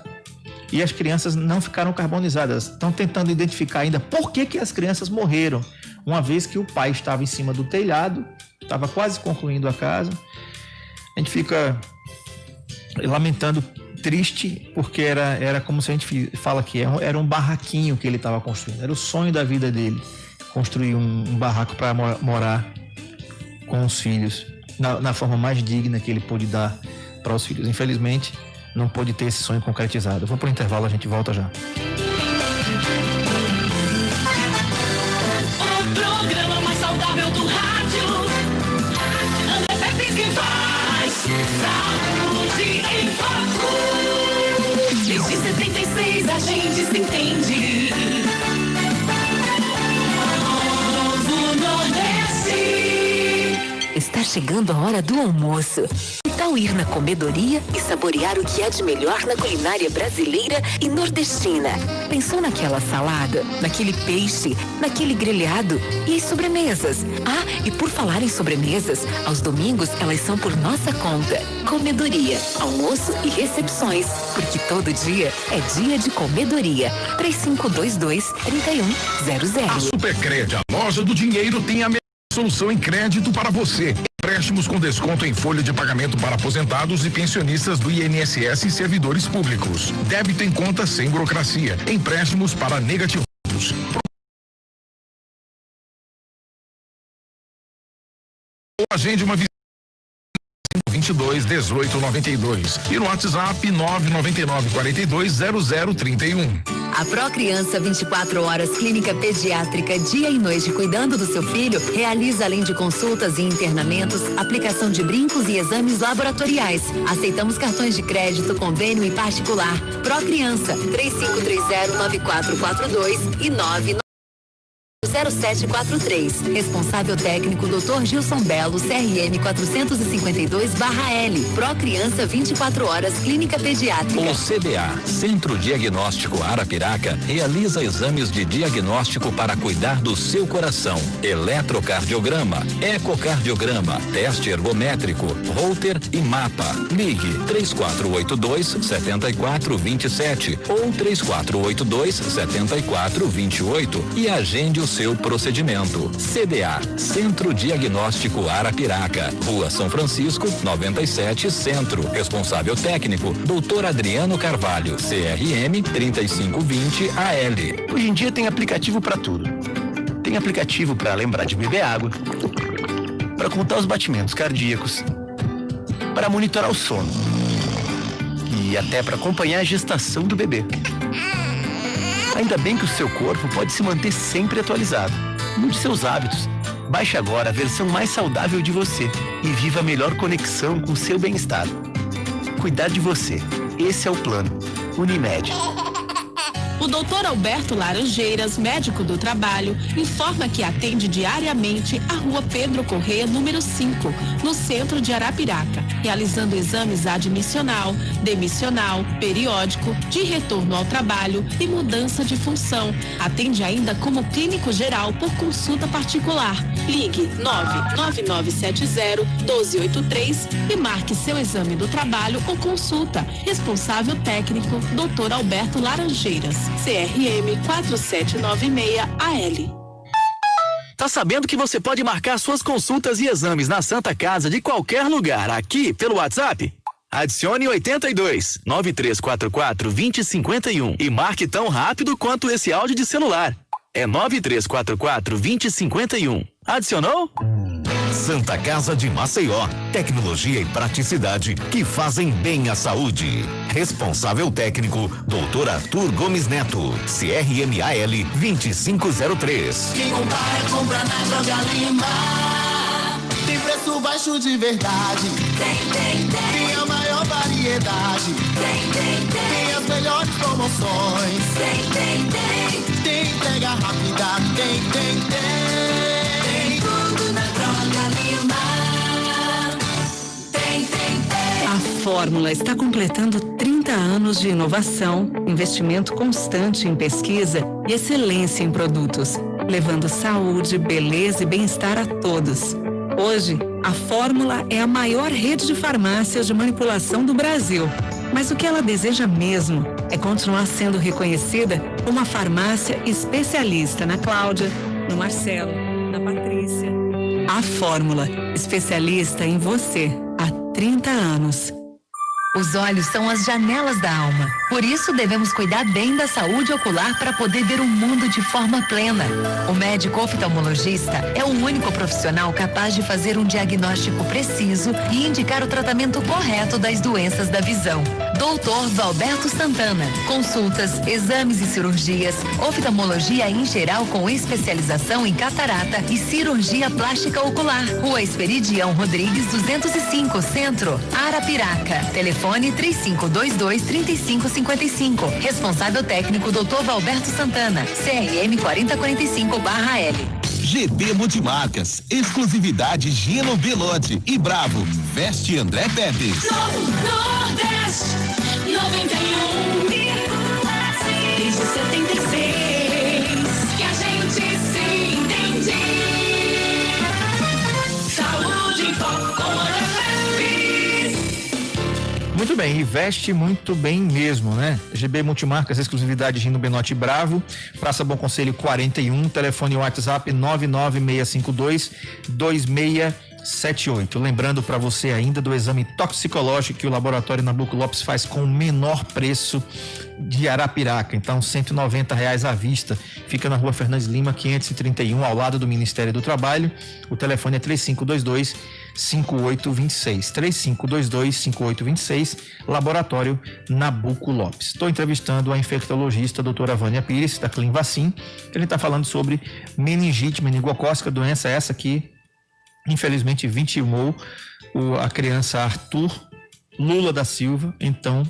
e as crianças não ficaram carbonizadas. Estão tentando identificar ainda por que as crianças morreram, uma vez que o pai estava em cima do telhado estava quase concluindo a casa. A gente fica lamentando, triste, porque era como se a gente fala aqui, era um barraquinho que ele estava construindo. Era o sonho da vida dele, construir um barraco para morar com os filhos, na forma mais digna que ele pôde dar para os filhos. Infelizmente, não pôde ter esse sonho concretizado. Eu vou para o intervalo, a gente volta já. O programa mais saudável do rádio. André Pepes que faz saúde em foco. Desde 76 a gente se entende. Novo Nordeste. Está chegando a hora do almoço. Então ir na comedoria e saborear o que há de melhor na culinária brasileira e nordestina. Pensou naquela salada, naquele peixe, naquele grelhado e as sobremesas. Ah, e por falar em sobremesas, aos domingos elas são por nossa conta. Comedoria, almoço e recepções, porque todo dia é dia de comedoria. 3522-3100. A Supercred, a loja do dinheiro, tem a melhor solução em crédito para você. Empréstimos com desconto em folha de pagamento para aposentados e pensionistas do INSS e servidores públicos. Débito em conta sem burocracia. Empréstimos para negativados. Agende uma visita 22-18-92 e no WhatsApp 999-42-0031. A Procriança 24 Horas Clínica Pediátrica, dia e noite cuidando do seu filho, realiza além de consultas e internamentos, aplicação de brincos e exames laboratoriais. Aceitamos cartões de crédito, convênio e particular. Procriança 3530-9442 e 0743. Responsável técnico Dr. Gilson Belo, CRM 452/L. Procriança 24 Horas Clínica Pediátrica. O CDA, Centro Diagnóstico Arapiraca, realiza exames de diagnóstico para cuidar do seu coração. Eletrocardiograma, ecocardiograma, teste ergométrico, Holter e mapa. Ligue 3482-7427 ou 3482-7428 e agende o seu procedimento. CDA, Centro Diagnóstico Arapiraca, Rua São Francisco, 97, Centro. Responsável técnico, Dr. Adriano Carvalho, CRM 3520-AL. Hoje em dia tem aplicativo para tudo. Tem aplicativo para lembrar de beber água, para contar os batimentos cardíacos, para monitorar o sono e até para acompanhar a gestação do bebê. Ainda bem que o seu corpo pode se manter sempre atualizado. Mude seus hábitos. Baixe agora a versão mais saudável de você e viva a melhor conexão com seu bem-estar. Cuidar de você. Esse é o plano. Unimed. O Dr. Alberto Laranjeiras, médico do trabalho, informa que atende diariamente a Rua Pedro Corrêa, número 5, no centro de Arapiraca, realizando exames admissional, demissional, periódico, de retorno ao trabalho e mudança de função. Atende ainda como clínico geral por consulta particular. Ligue 99970-1283 e marque seu exame do trabalho ou consulta. Responsável técnico, Dr. Alberto Laranjeiras. CRM 4796-AL. Tá sabendo que você pode marcar suas consultas e exames na Santa Casa de qualquer lugar, aqui pelo WhatsApp? Adicione 82 9344 2051 e marque tão rápido quanto esse áudio de celular. É 9344 2051. Adicionou? Santa Casa de Maceió, tecnologia e praticidade que fazem bem à saúde. Responsável técnico, Dr. Arthur Gomes Neto, CRMAL 2503. Quem compra na Droga Lima. Tem preço baixo de verdade. Tem a maior variedade. Tem as melhores promoções. Tem entrega rápida. Tem tudo na Droga Lima. Tem. A Fórmula está completando 30 anos de inovação, investimento constante em pesquisa e excelência em produtos, levando saúde, beleza e bem-estar a todos. Hoje, a Fórmula é a maior rede de farmácias de manipulação do Brasil. Mas o que ela deseja mesmo é continuar sendo reconhecida como uma farmácia especialista na Cláudia, no Marcelo, na Patrícia. A Fórmula, especialista em você há 30 anos. Os olhos são as janelas da alma. Por isso, devemos cuidar bem da saúde ocular para poder ver o mundo de forma plena. O médico oftalmologista é o único profissional capaz de fazer um diagnóstico preciso e indicar o tratamento correto das doenças da visão. Dr. Valberto Santana. Consultas, exames e cirurgias, oftalmologia em geral com especialização em catarata e cirurgia plástica ocular. Rua Esperidião Rodrigues 205, Centro, Arapiraca. Telefone 3522-3555. Responsável técnico Dr. Valberto Santana. CRM 4045/L. GB Multimarcas, exclusividade Gino Belotti e Bravo, veste André Pepe. Nordeste 91, desde 76, que a gente se entende. Saúde em foco com André Pepe. Muito bem, e veste muito bem mesmo, né? GB Multimarcas, exclusividade Gino Benotti Bravo, Praça Bom Conselho 41, telefone WhatsApp 996522678. Lembrando para você ainda do exame toxicológico que o laboratório Nabuco Lopes faz com o menor preço de Arapiraca, então R$190 à vista, fica na Rua Fernandes Lima 531, ao lado do Ministério do Trabalho. O telefone é 3522-5826, 3522-5826, laboratório Nabuco Lopes. Estou entrevistando a infectologista a doutora Vânia Pires, da Clinvacin, que ele está falando sobre meningite meningocócica, doença essa que infelizmente vitimou a criança Arthur Lula da Silva, então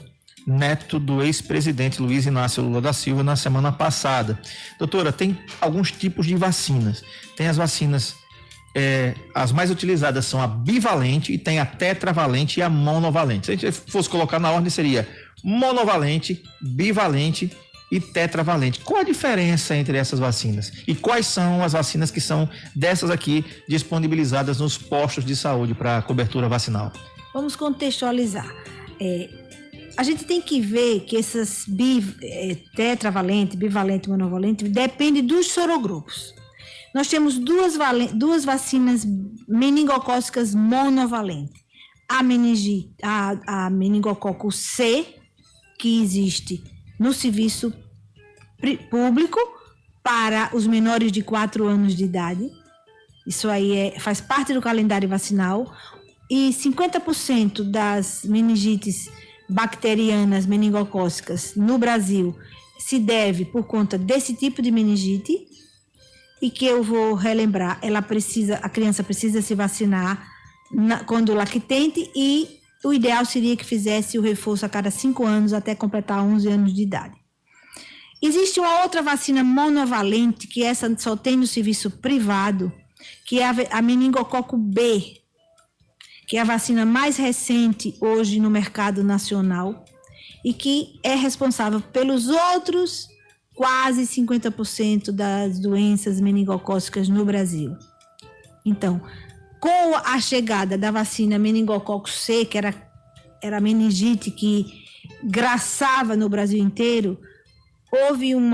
neto do ex-presidente Luiz Inácio Lula da Silva, na semana passada. Doutora, tem alguns tipos de vacinas. Tem as vacinas, as mais utilizadas são a bivalente, e tem a tetravalente e a monovalente. Se a gente fosse colocar na ordem, seria monovalente, bivalente e tetravalente. Qual a diferença entre essas vacinas? E quais são as vacinas que são dessas aqui disponibilizadas nos postos de saúde para cobertura vacinal? Vamos contextualizar. A gente tem que ver que essas tetravalente, bivalente e monovalente depende dos sorogrupos. Nós temos duas vacinas meningocócicas monovalentes. A meningococo C, que existe no serviço público para os menores de 4 anos de idade. Isso aí faz parte do calendário vacinal. E 50% das meningites bacterianas meningocócicas no Brasil se deve por conta desse tipo de meningite, e que eu vou relembrar, a criança precisa se vacinar quando lactente, e o ideal seria que fizesse o reforço a cada 5 anos até completar 11 anos de idade. Existe uma outra vacina monovalente, que essa só tem no serviço privado, que é a meningococo B, que é a vacina mais recente hoje no mercado nacional e que é responsável pelos outros quase 50% das doenças meningocócicas no Brasil. Então, com a chegada da vacina meningococo C, que era a meningite que graçava no Brasil inteiro, houve um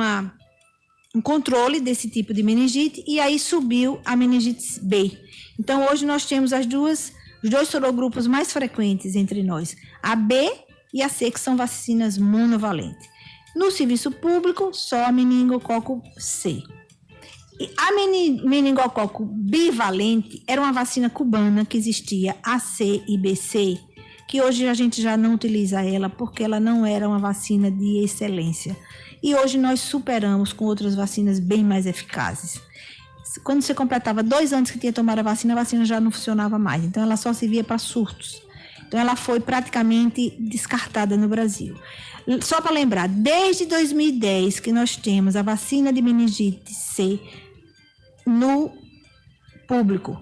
controle desse tipo de meningite, e aí subiu a meningite B. Então, hoje nós temos os dois sorogrupos mais frequentes entre nós, a B e a C, que são vacinas monovalentes. No serviço público, só a meningococo C. E a meningococo bivalente era uma vacina cubana que existia, AC e BC, que hoje a gente já não utiliza ela porque ela não era uma vacina de excelência. E hoje nós superamos com outras vacinas bem mais eficazes. Quando você completava 2 anos que tinha tomado a vacina já não funcionava mais. Então, ela só servia para surtos. Então, ela foi praticamente descartada no Brasil. Só para lembrar, desde 2010 que nós temos a vacina de meningite C no público.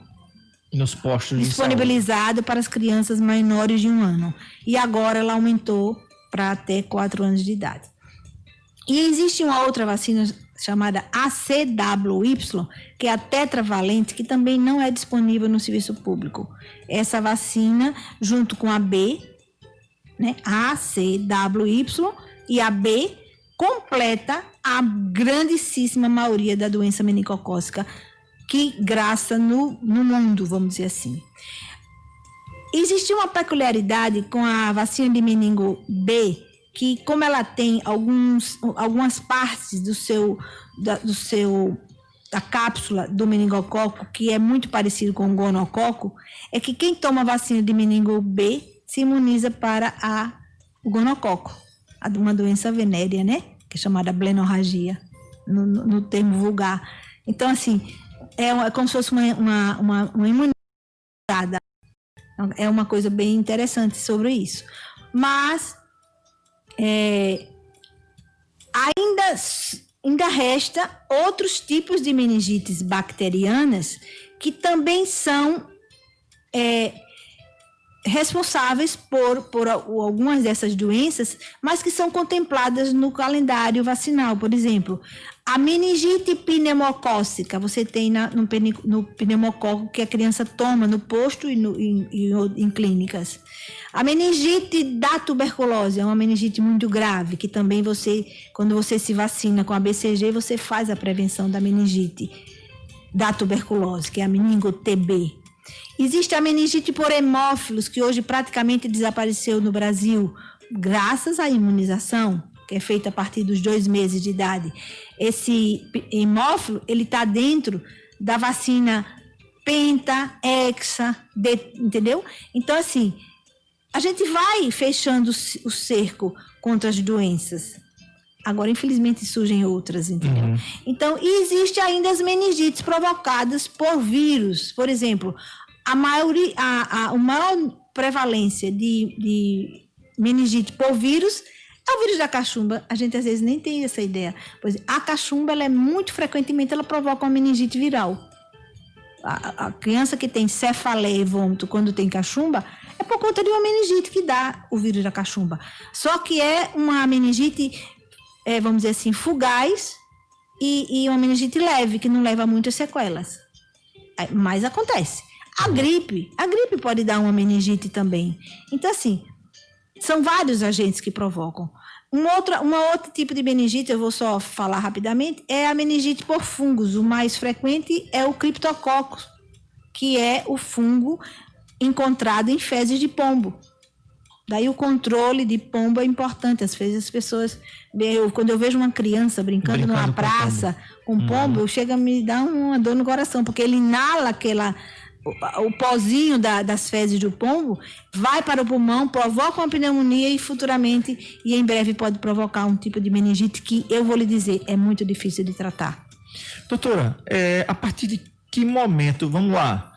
Nos postos de disponibilizado para as crianças menores de 1 ano. E agora ela aumentou para até 4 anos de idade. E existe uma outra vacina chamada ACWY, que é a tetravalente, que também não é disponível no serviço público. Essa vacina, junto com a B, né, a ACWY e a B, completa a grandíssima maioria da doença meningocócica que graça no mundo, vamos dizer assim. Existe uma peculiaridade com a vacina de meningo B, que como ela tem algumas partes da cápsula do meningococo, que é muito parecido com o gonococo, é que quem toma a vacina de meningo B se imuniza para o gonococo, uma doença venérea, né? Que é chamada blenorragia, no termo vulgar. Então, assim, é como se fosse uma imunidade. É uma coisa bem interessante sobre isso. Mas ainda resta outros tipos de meningites bacterianas que também são responsáveis por algumas dessas doenças, mas que são contempladas no calendário vacinal. Por exemplo, a meningite pneumocócica, você tem no pneumococo que a criança toma no posto e em clínicas. A meningite da tuberculose é uma meningite muito grave, que também quando você se vacina com a BCG, você faz a prevenção da meningite da tuberculose, que é a meningo-TB. Existe a meningite por hemófilos, que hoje praticamente desapareceu no Brasil, graças à imunização, que é feita a partir dos 2 meses de idade. Esse hemófilo, ele está dentro da vacina Penta, Hexa, entendeu? Então, assim, a gente vai fechando o cerco contra as doenças. Agora, infelizmente, surgem outras, entendeu? Uhum. Então, existe ainda as meningites provocadas por vírus. Por exemplo, a maior prevalência de meningite por vírus é o vírus da cachumba. A gente, às vezes, nem tem essa ideia. Pois a cachumba, ela é muito frequentemente, ela provoca uma meningite viral. A criança que tem cefaleia e vômito quando tem cachumba é por conta de uma meningite que dá o vírus da cachumba. Só que é uma meningite, vamos dizer assim, fugaz e uma meningite leve, que não leva muitas sequelas. Mas acontece. A gripe pode dar uma meningite também. Então, assim, são vários agentes que provocam. Um outro tipo de meningite, eu vou só falar rapidamente, é a meningite por fungos. O mais frequente é o Cryptococcus, que é o fungo encontrado em fezes de pombo. Daí o controle de pombo é importante. Às vezes as pessoas... quando eu vejo uma criança brincando numa praça com pombo, chega a me dar uma dor no coração, porque ele inala o pozinho das fezes do pombo, vai para o pulmão, provoca uma pneumonia e futuramente, e em breve pode provocar um tipo de meningite que, eu vou lhe dizer, é muito difícil de tratar. Doutora, a partir de que momento, vamos lá,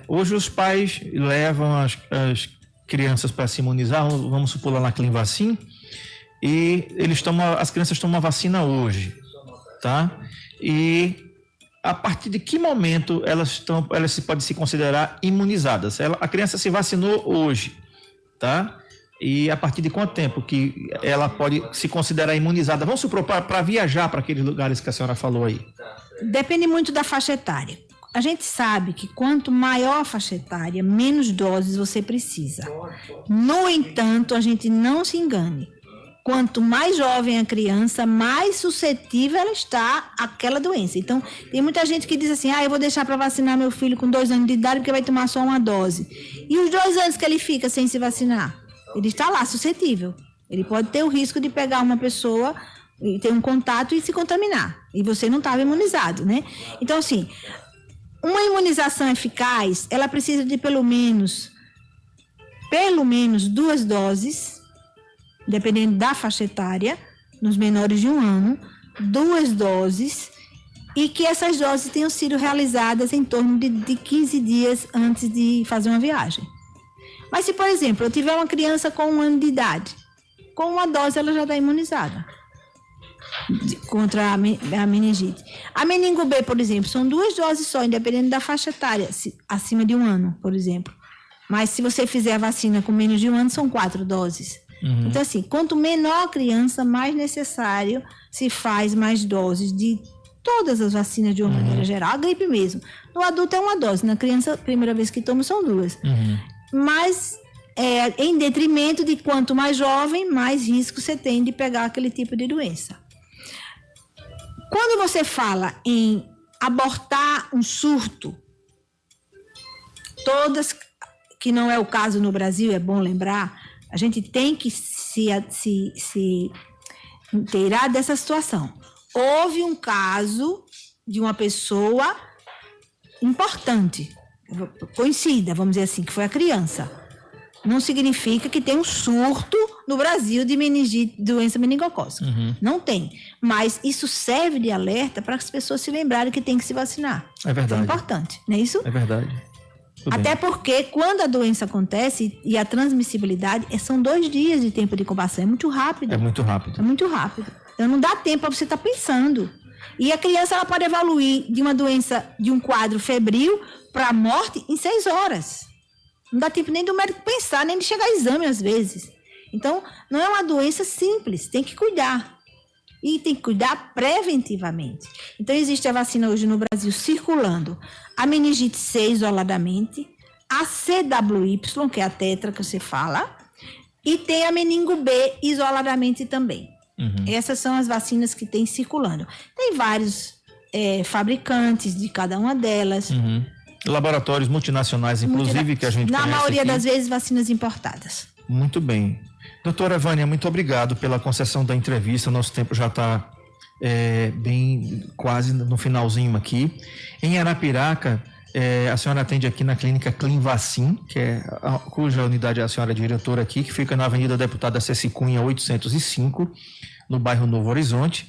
hoje os pais levam as crianças para se imunizar, vamos supor lá na Clinvacin, e as crianças tomam a vacina hoje, tá? E a partir de que momento elas podem se considerar imunizadas? A criança se vacinou hoje, tá? E a partir de quanto tempo que ela pode se considerar imunizada? Vamos supor, para viajar para aqueles lugares que a senhora falou aí. Depende muito da faixa etária. A gente sabe que quanto maior a faixa etária, menos doses você precisa. No entanto, a gente não se engane. Quanto mais jovem a criança, mais suscetível ela está àquela doença. Então, tem muita gente que diz assim, eu vou deixar para vacinar meu filho com 2 anos de idade porque vai tomar só uma dose. E os 2 anos que ele fica sem se vacinar? Ele está lá, suscetível. Ele pode ter o risco de pegar uma pessoa e ter um contato e se contaminar. E você não estava imunizado, né? Então, assim, uma imunização eficaz, ela precisa de pelo menos 2 doses, dependendo da faixa etária, nos menores de 1 ano, 2 doses, e que essas doses tenham sido realizadas em torno de 15 dias antes de fazer uma viagem. Mas se, por exemplo, eu tiver uma criança com 1 ano de idade, com uma dose ela já está imunizada contra a meningite. A meningo B, por exemplo, são 2 doses só, independente da faixa etária, acima de 1 ano, por exemplo. Mas se você fizer a vacina com menos de 1 ano, são 4 doses. Uhum. Então, assim, quanto menor a criança, mais necessário se faz mais doses de todas as vacinas de uma maneira geral. A gripe mesmo. No adulto é 1 dose, na criança, a primeira vez que toma são 2. Mas, em detrimento de quanto mais jovem, mais risco você tem de pegar aquele tipo de doença. Quando você fala em abortar um surto, todas, que não é o caso no Brasil, é bom lembrar, a gente tem que se inteirar dessa situação. Houve um caso de uma pessoa importante, conhecida, vamos dizer assim, que foi a criança. Não significa que tem um surto no Brasil de meningite, doença meningocócica. Não tem. Mas isso serve de alerta para as pessoas se lembrarem que tem que se vacinar. É verdade. É importante, não é isso? É verdade. Até porque quando a doença acontece e a transmissibilidade, são 2 dias de tempo de incubação. É muito rápido. É muito rápido. É muito rápido. Então não dá tempo para você estar pensando. E a criança ela pode evoluir de uma doença, de um quadro febril para a morte em 6 horas. Não dá tempo nem do médico pensar, nem de chegar a exame às vezes. Então, não é uma doença simples, tem que cuidar. E tem que cuidar preventivamente. Então, existe a vacina hoje no Brasil circulando. A meningite C isoladamente, a CWY, que é a tetra que você fala, e tem a meningo B isoladamente também. Essas são as vacinas que tem circulando. Tem vários fabricantes de cada uma delas. Laboratórios multinacionais, inclusive, que a gente na conhece maioria aqui. das vezes, vacinas importadas. Muito bem. Doutora Vânia, muito obrigado pela concessão da entrevista. Nosso tempo já está bem quase no finalzinho aqui. Em Arapiraca, a senhora atende aqui na clínica Clinvacin, cuja unidade a senhora é diretora aqui, que fica na Avenida Deputada Ceci Cunha, 805, no bairro Novo Horizonte.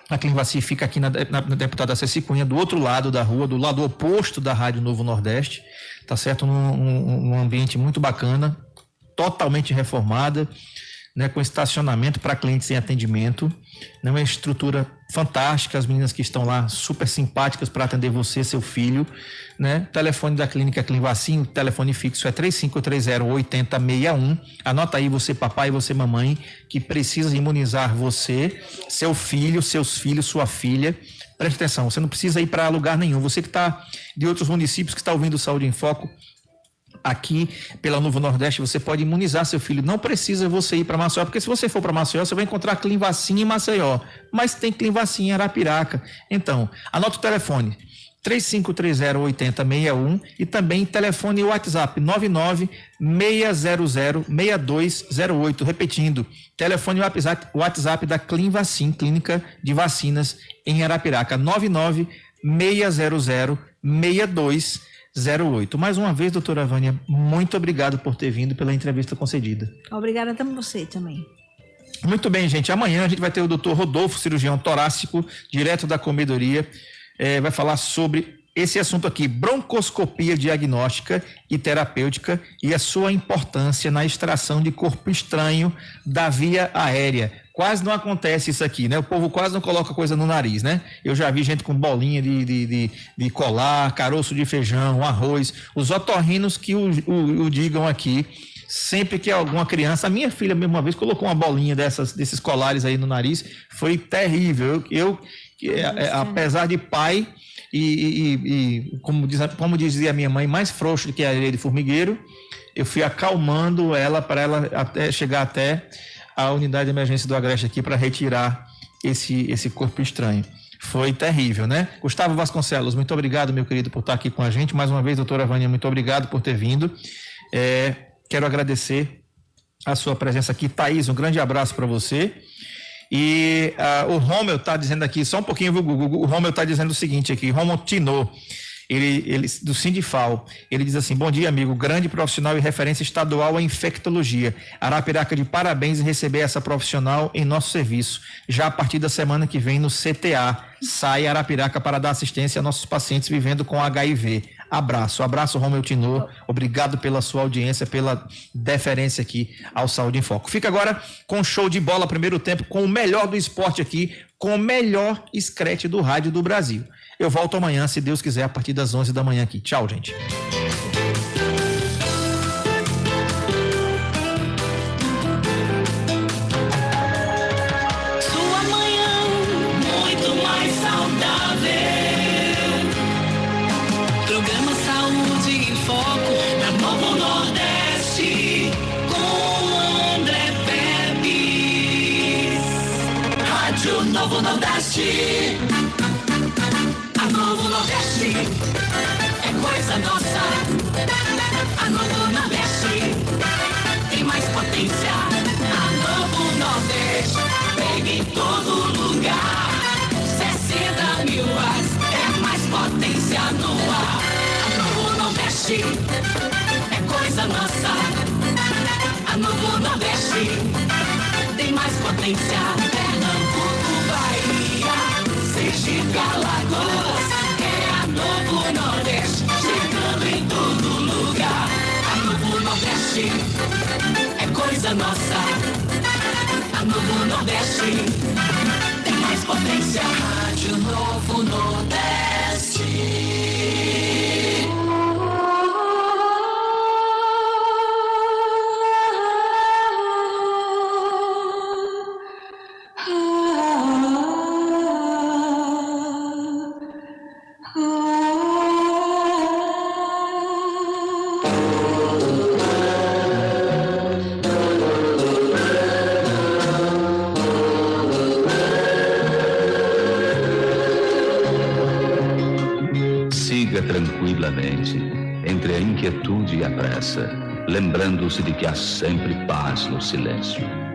A Clinvacin fica aqui na Deputada Ceci Cunha, do outro lado da rua, do lado oposto da Rádio Novo Nordeste, tá certo? Num ambiente muito bacana, totalmente reformada, né, com estacionamento para clientes em atendimento, né, uma estrutura fantástica, as meninas que estão lá super simpáticas para atender você, seu filho, né? Telefone da clínica Clinvacin, o telefone fixo é 3530-8061. Anota aí você papai e você mamãe que precisa imunizar você, seu filho, seus filhos, sua filha. Preste atenção, você não precisa ir para lugar nenhum. Você que está de outros municípios que está ouvindo o Saúde em Foco, aqui pela Novo Nordeste, você pode imunizar seu filho. Não precisa você ir para Maceió, porque se você for para Maceió, você vai encontrar Clinvacin em Maceió, mas tem Clinvacin em Arapiraca. Então, anota o telefone 3530-8061 e também telefone WhatsApp 99-600-6208. Repetindo, telefone WhatsApp da Clinvacin, Clínica de Vacinas em Arapiraca, 99-600-6208. Mais uma vez, doutora Vânia, muito obrigado por ter vindo, pela entrevista concedida. Obrigada também você também. Muito bem, gente. Amanhã a gente vai ter o doutor Rodolfo, cirurgião torácico, direto da comedoria, vai falar sobre esse assunto aqui, broncoscopia diagnóstica e terapêutica e a sua importância na extração de corpo estranho da via aérea. Quase não acontece isso aqui, né? O povo quase não coloca coisa no nariz, né? Eu já vi gente com bolinha de colar, caroço de feijão, arroz. Os otorrinos que o digam aqui, sempre que alguma criança... A minha filha, mesmo uma vez, colocou uma bolinha desses colares aí no nariz. Foi terrível. Apesar de pai e como dizia a minha mãe, mais frouxo do que a areia de formigueiro, eu fui acalmando ela para ela chegar até a unidade de emergência do Agreste aqui para retirar esse corpo estranho. Foi terrível, né? Gustavo Vasconcelos, muito obrigado, meu querido, por estar aqui com a gente. Mais uma vez, doutora Vânia, muito obrigado por ter vindo. Quero agradecer a sua presença aqui. Thaís, um grande abraço para você. E o Romeu está dizendo aqui, só um pouquinho, o Romeu está dizendo o seguinte aqui, Romeu Tinô, ele do Sindifal, ele diz assim: bom dia, amigo, grande profissional e referência estadual em infectologia. Arapiraca de parabéns em receber essa profissional em nosso serviço. Já a partir da semana que vem no CTA, sai Arapiraca para dar assistência a nossos pacientes vivendo com HIV. Abraço, Romeu Tinô, obrigado pela sua audiência, pela deferência aqui ao Saúde em Foco. Fica agora com show de bola, primeiro tempo, com o melhor do esporte aqui, com o melhor escrete do rádio do Brasil. Eu volto amanhã, se Deus quiser, a partir das 11 da manhã aqui. Tchau, gente. Sua manhã muito mais saudável. Programa Saúde em Foco na Novo Nordeste com André Pepe. Rádio Novo Nordeste. A Novo Nordeste é coisa nossa. A Novo Nordeste tem mais potência. A Novo Nordeste pega em todo lugar. 60 mil watts é mais potência no ar. A Novo Nordeste é coisa nossa. A Novo Nordeste tem mais potência. Pernambuco, Bahia, Sergipe, Alagoas. É a Novo Nordeste chegando em todo lugar. A Novo Nordeste é coisa nossa. A Novo Nordeste tem mais potência. Rádio Novo Nordeste. Tranquilamente, entre a inquietude e a pressa, lembrando-se de que há sempre paz no silêncio.